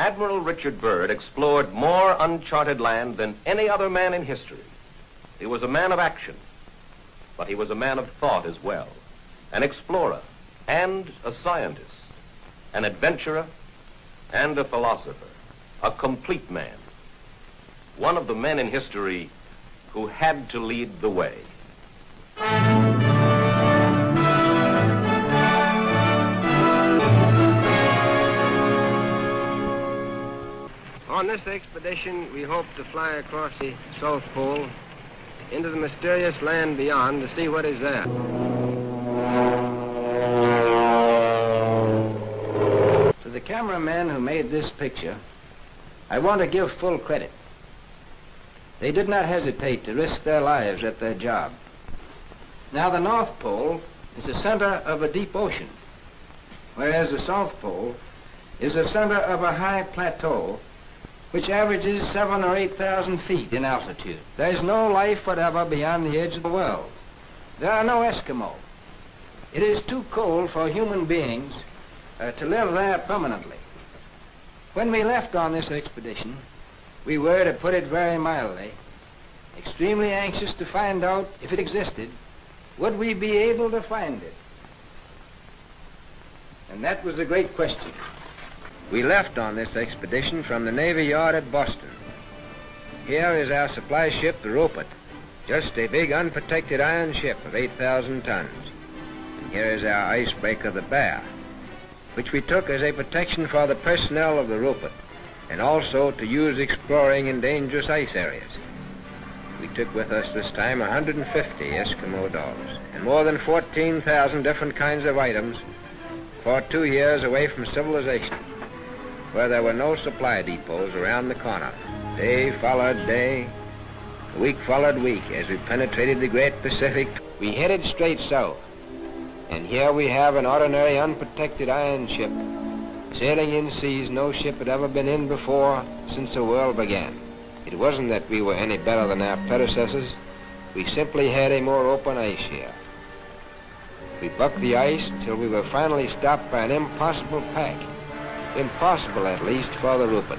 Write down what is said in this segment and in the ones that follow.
Admiral Richard Byrd explored more uncharted land than any other man in history. He was a man of action, but he was a man of thought as well, an explorer and a scientist, an adventurer and a philosopher, a complete man, one of the men in history who had to lead the way. On this expedition, we hope to fly across the South Pole into the mysterious land beyond to see what is there. To the cameramen who made this picture, I want to give full credit. They did not hesitate to risk their lives at their job. Now, the North Pole is the center of a deep ocean, whereas the South Pole is the center of a high plateau which averages 7,000 or 8,000 feet in altitude. There is no life whatever beyond the edge of the world. There are no Eskimo. It is too cold for human beings to live there permanently. When we left on this expedition, we were, to put it very mildly, extremely anxious to find out if it existed. Would we be able to find it? And that was the great question. We left on this expedition from the Navy Yard at Boston. Here is our supply ship, the Rupert, just a big unprotected iron ship of 8,000 tons. And here is our icebreaker, the Bear, which we took as a protection for the personnel of the Rupert, and also to use exploring in dangerous ice areas. We took with us this time 150 Eskimo dogs and more than 14,000 different kinds of items for 2 years away from civilization, where there were no supply depots around the corner. Day followed day, week followed week, as we penetrated the great Pacific. We headed straight south, and here we have an ordinary unprotected iron ship, sailing in seas no ship had ever been in before since the world began. It wasn't that we were any better than our predecessors. We simply had a more open ice here. We bucked the ice till we were finally stopped by an impossible pack. Impossible, at least, for the Rupert.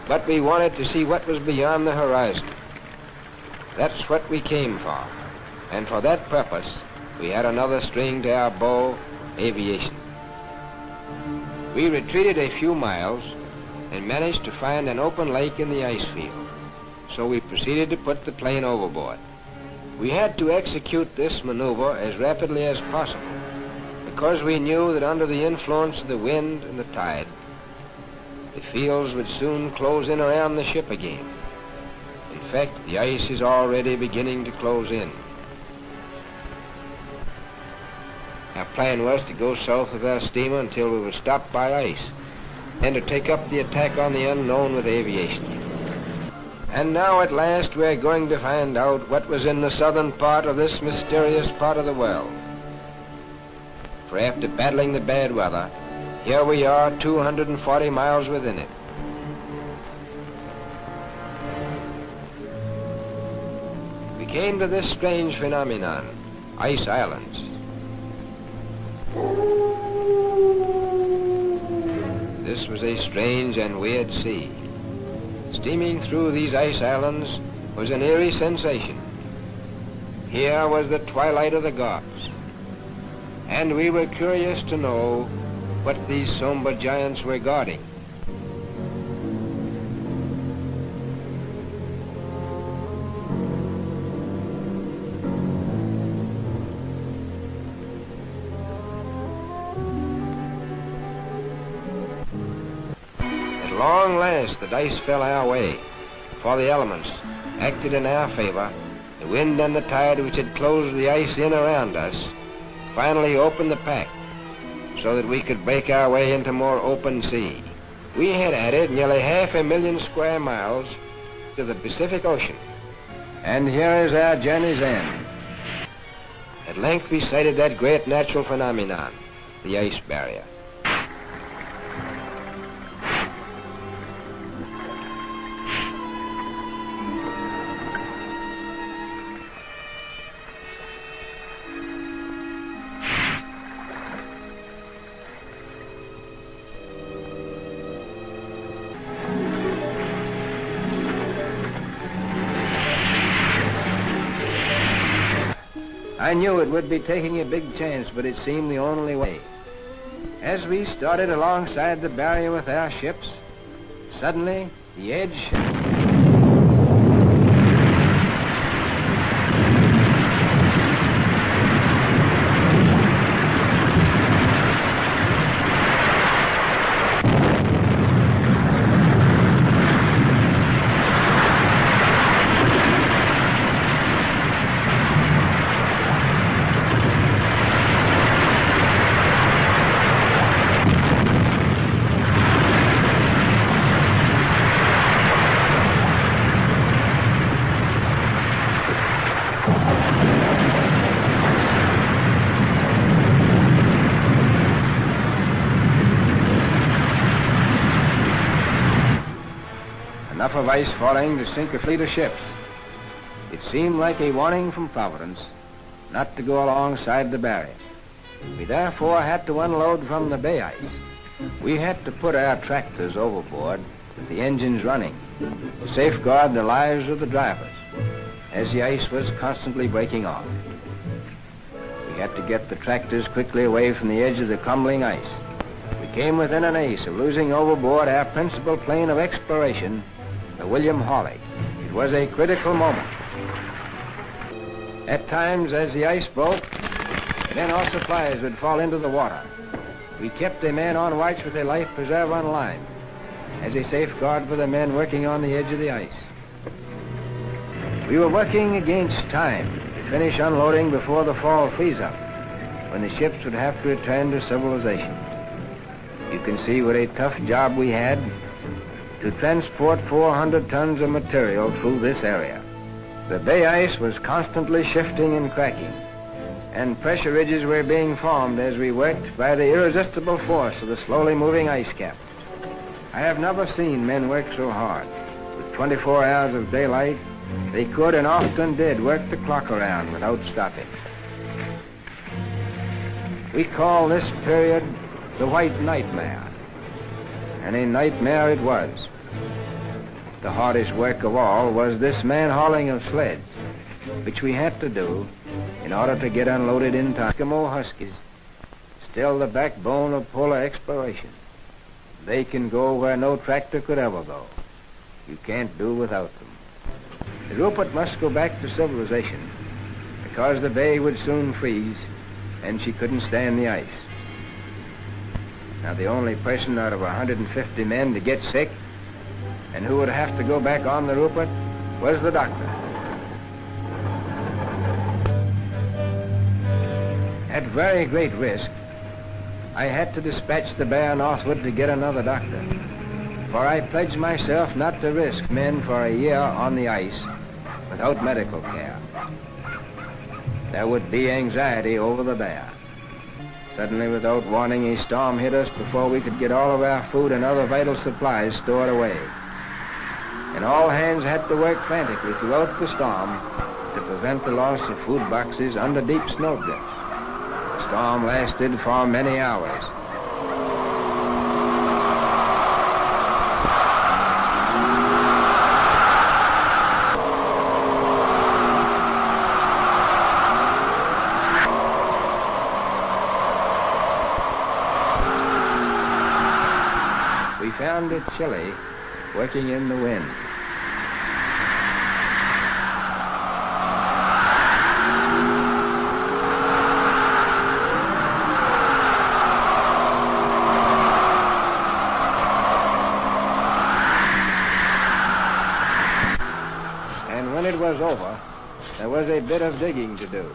But we wanted to see what was beyond the horizon. That's what we came for. And for that purpose, we had another string to our bow, aviation. We retreated a few miles and managed to find an open lake in the ice field. So we proceeded to put the plane overboard. We had to execute this maneuver as rapidly as possible, because we knew that under the influence of the wind and the tide, the fields would soon close in around the ship again. In fact, the ice is already beginning to close in. Our plan was to go south with our steamer until we were stopped by ice, and to take up the attack on the unknown with aviation. And now at last we're going to find out what was in the southern part of this mysterious part of the world. For after battling the bad weather, here we are 240 miles within it. We came to this strange phenomenon, ice islands. This was a strange and weird sea. Steaming through these ice islands was an eerie sensation. Here was the twilight of the gods, and we were curious to know what these somber giants were guarding. At long last, the dice fell our way, for the elements acted in our favor. The wind and the tide, which had closed the ice in around us, finally opened the pack so that we could break our way into more open sea. We had added nearly 500,000 square miles to the Pacific Ocean, and here is our journey's end. At length we sighted that great natural phenomenon, the ice barrier. I knew it would be taking a big chance, but it seemed the only way. As we started alongside the barrier with our ships, suddenly the edge... Enough of ice falling to sink a fleet of ships. It seemed like a warning from Providence not to go alongside the barrier. We therefore had to unload from the bay ice. We had to put our tractors overboard with the engines running to safeguard the lives of the drivers as the ice was constantly breaking off. We had to get the tractors quickly away from the edge of the crumbling ice. We came within an ace of losing overboard our principal plane of exploration, the William Hawley. It was a critical moment. At times, as the ice broke, then our supplies would fall into the water. We kept a man on watch with a life preserver on line as a safeguard for the men working on the edge of the ice. We were working against time to finish unloading before the fall freeze-up, when the ships would have to return to civilization. You can see what a tough job we had to transport 400 tons of material through this area. The bay ice was constantly shifting and cracking, and pressure ridges were being formed as we worked by the irresistible force of the slowly moving ice cap. I have never seen men work so hard. With 24 hours of daylight, they could and often did work the clock around without stopping. We call this period the White Nightmare, and a nightmare it was. The hardest work of all was this man-hauling of sleds, which we had to do in order to get unloaded in time. Eskimo Huskies, still the backbone of polar exploration. They can go where no tractor could ever go. You can't do without them. The Rupert must go back to civilization because the bay would soon freeze and she couldn't stand the ice. Now, the only person out of 150 men to get sick and who would have to go back on the Rupert was the doctor. At very great risk, I had to dispatch the bear northward to get another doctor, for I pledged myself not to risk men for a year on the ice without medical care. There would be anxiety over the bear. Suddenly, without warning, a storm hit us before we could get all of our food and other vital supplies stored away. And all hands had to work frantically throughout the storm to prevent the loss of food boxes under deep snowdrifts. The storm lasted for many hours. We found it chilly, working in the wind. And when it was over, there was a bit of digging to do.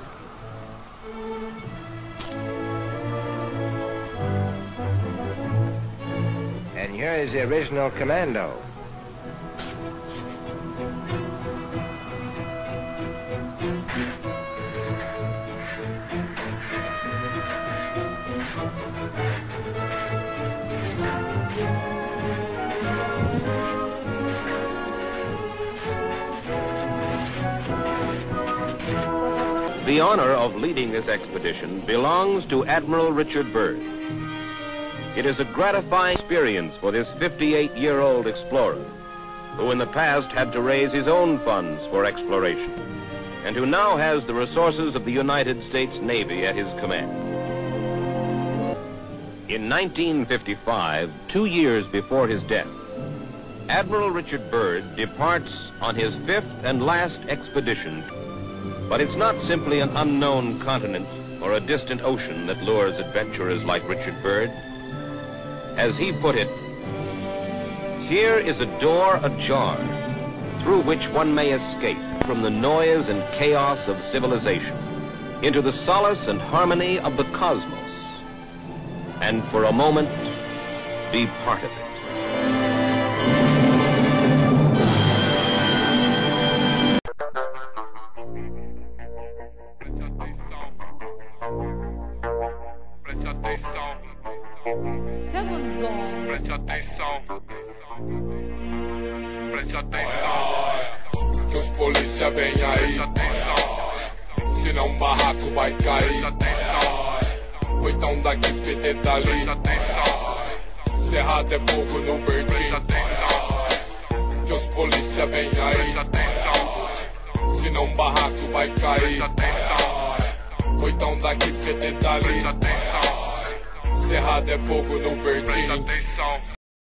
And here is the original commando. The honor of leading this expedition belongs to Admiral Richard Byrd. It is a gratifying experience for this 58-year-old explorer, who in the past had to raise his own funds for exploration. and who now has the resources of the United States Navy at his command. In 1955, 2 years before his death, Admiral Richard Byrd departs on his 5th and last expedition, but it's not simply an unknown continent or a distant ocean that lures adventurers like Richard Byrd. As he put it, here is a door ajar through which one may escape from the noise and chaos of civilization into the solace and harmony of the cosmos, and for a moment be part of it. Seven Zone. Preste atenção. Preste atenção. Que os polícia vem aí. Preste atenção. Senão um barraco vai cair. Preste atenção. Ou então daqui PT dali. Preste atenção. Cerrado é fogo no verdinho. Preste atenção. Que os polícia vem aí. Preste atenção. Senão um barraco vai cair. Preste atenção. Ou então daqui PT dali. Preste atenção. Cerrado é fogo no verdinho. Preste atenção.